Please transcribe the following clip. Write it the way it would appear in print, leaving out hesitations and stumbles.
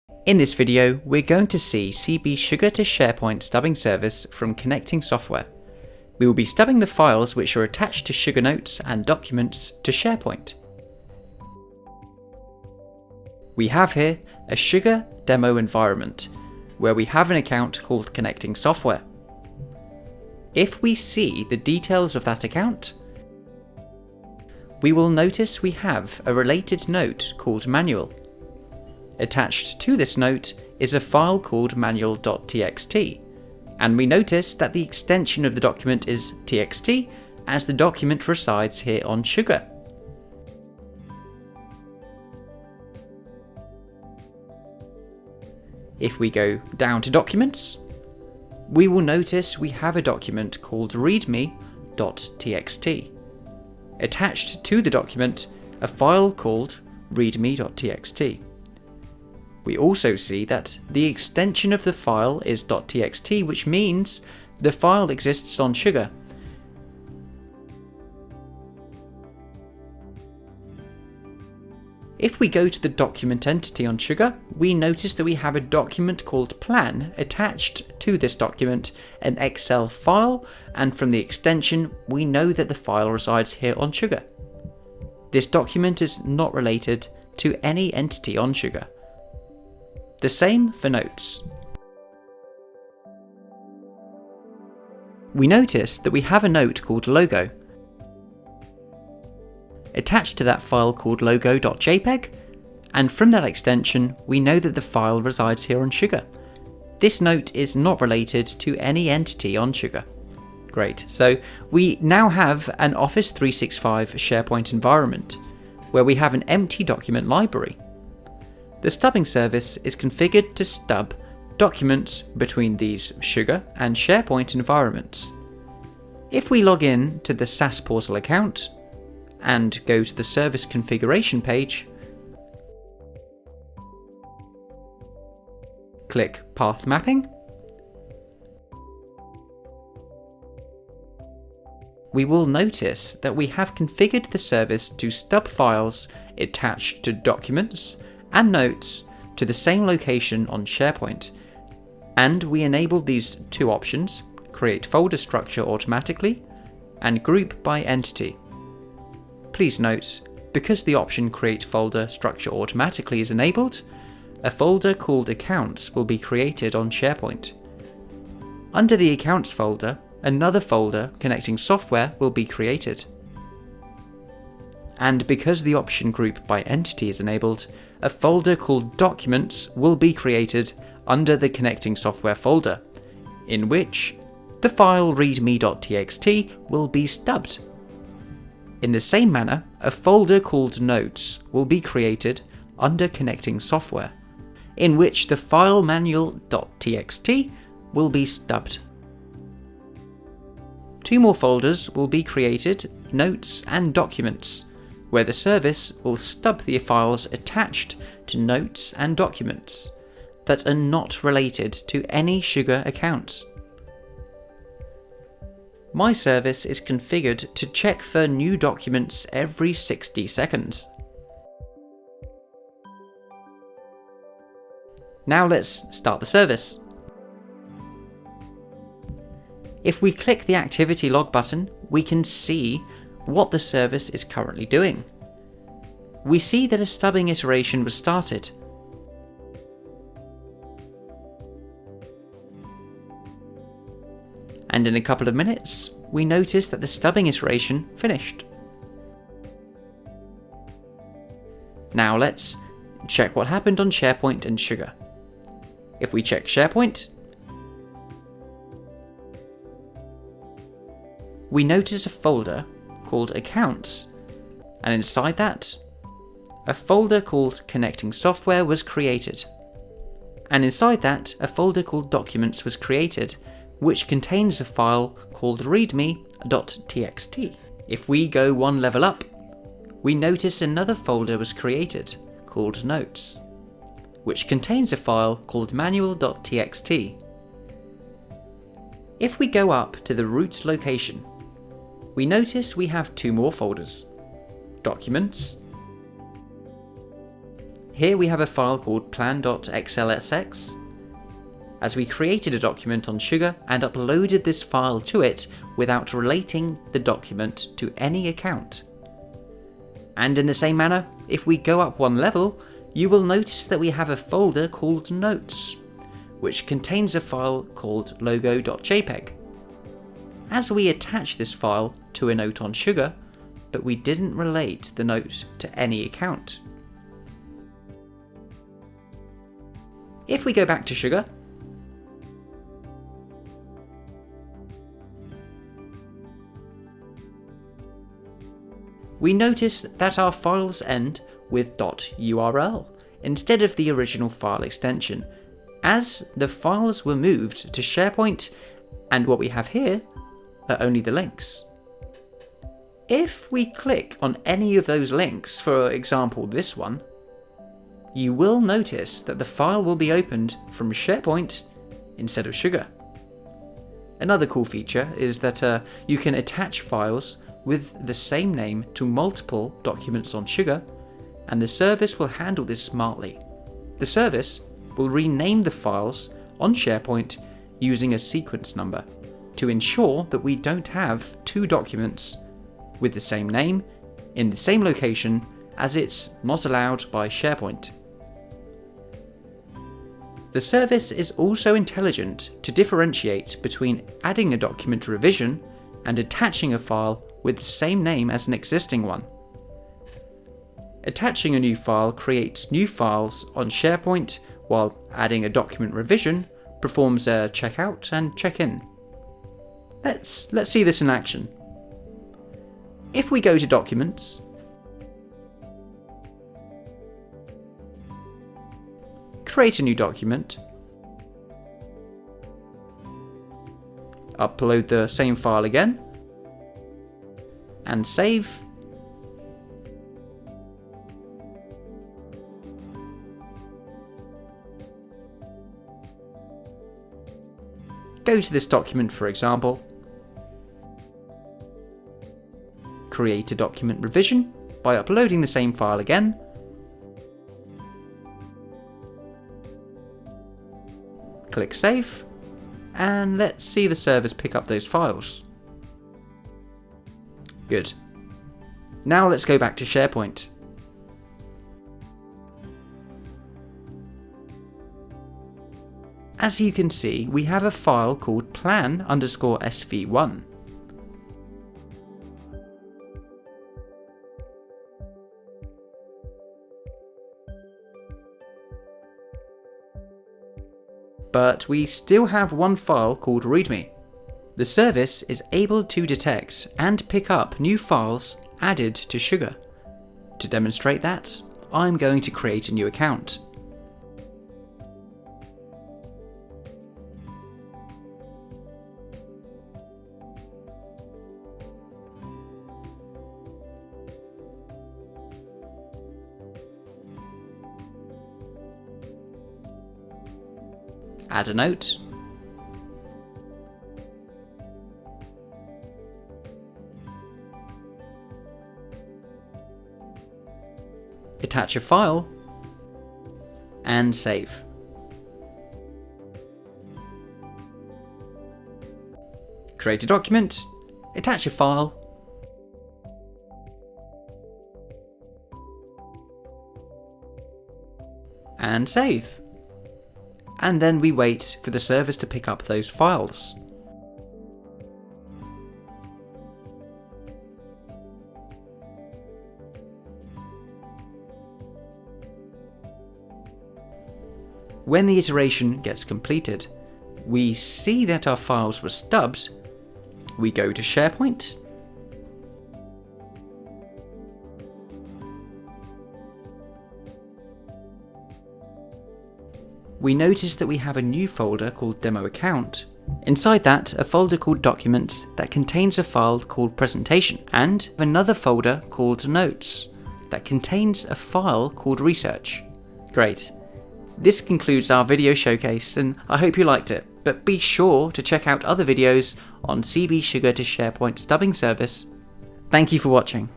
In this video, we're going to see CB Sugar to SharePoint stubbing service from Connecting Software. We will be stubbing the files which are attached to Sugar Notes and documents to SharePoint. We have here a Sugar demo environment, where we have an account called Connecting Software. If we see the details of that account, we will notice we have a related note called manual. Attached to this note is a file called manual.txt, and we notice that the extension of the document is txt as the document resides here on Sugar. If we go down to documents, we will notice we have a document called readme.txt. Attached to the document, a file called readme.txt. We also see that the extension of the file is .txt, which means the file exists on Sugar. If we go to the document entity on Sugar, we notice that we have a document called plan attached to this document, an Excel file, and from the extension we know that the file resides here on Sugar. This document is not related to any entity on Sugar. The same for notes. We notice that we have a note called logo. Attached to that file called logo.jpg, and from that extension we know that the file resides here on Sugar. This note is not related to any entity on Sugar. Great, so we now have an Office 365 SharePoint environment, where we have an empty document library. The stubbing service is configured to stub documents between these Sugar and SharePoint environments. If we log in to the SaaS Portal account and go to the service configuration page, click Path Mapping, we will notice that we have configured the service to stub files attached to documents and notes to the same location on SharePoint, and we enabled these two options, create folder structure automatically and group by entity. Please note, because the option create folder structure automatically is enabled, a folder called accounts will be created on SharePoint. Under the accounts folder, another folder connecting software will be created. And because the option group by entity is enabled, a folder called Documents will be created under the Connecting Software folder, in which the file readme.txt will be stubbed. In the same manner, a folder called Notes will be created under Connecting Software, in which the file manual.txt will be stubbed. Two more folders will be created, Notes and Documents, where the service will stub the files attached to notes and documents that are not related to any Sugar accounts. My service is configured to check for new documents every 60 seconds. Now let's start the service. If we click the activity log button, we can see what the service is currently doing. We see that a stubbing iteration was started. And in a couple of minutes, we notice that the stubbing iteration finished. Now let's check what happened on SharePoint and Sugar. If we check SharePoint, we notice a folder called Accounts, and inside that, a folder called Connecting Software was created. And inside that, a folder called Documents was created, which contains a file called readme.txt. If we go one level up, we notice another folder was created called Notes, which contains a file called manual.txt. If we go up to the root location, we notice we have two more folders, Documents Here we have a file called plan.xlsx, as we created a document on Sugar and uploaded this file to it without relating the document to any account. And in the same manner, if we go up one level, you will notice that we have a folder called Notes, which contains a file called logo.jpg. As we attach this file to a note on Sugar, but we didn't relate the note to any account. If we go back to Sugar, we notice that our files end with .url instead of the original file extension, as the files were moved to SharePoint, and what we have here are only the links. If we click on any of those links, for example this one, you will notice that the file will be opened from SharePoint instead of Sugar. Another cool feature is that you can attach files with the same name to multiple documents on Sugar, and the service will handle this smartly. The service will rename the files on SharePoint using a sequence number to ensure that we don't have two documents with the same name in the same location, as it's not allowed by SharePoint. The service is also intelligent to differentiate between adding a document revision and attaching a file with the same name as an existing one. Attaching a new file creates new files on SharePoint, while adding a document revision performs a checkout and check-in. Let's see this in action. If we go to Documents, create a new document, upload the same file again, and save. Go to this document, for example, create a document revision by uploading the same file again, click Save, and let's see the service pick up those files. Good. Now let's go back to SharePoint. As you can see, we have a file called plan_sv1. But we still have one file called readme. The service is able to detect and pick up new files added to Sugar. To demonstrate that, I'm going to create a new account. Add a note, attach a file, and save. Create a document, attach a file, and save. And then we wait for the service to pick up those files. When the iteration gets completed, we see that our files were stubbed. We go to SharePoint, we notice that we have a new folder called Demo Account. Inside that, a folder called Documents that contains a file called Presentation, and another folder called Notes that contains a file called Research. Great. This concludes our video showcase, and I hope you liked it, but be sure to check out other videos on CB Sugar to SharePoint stubbing service. Thank you for watching.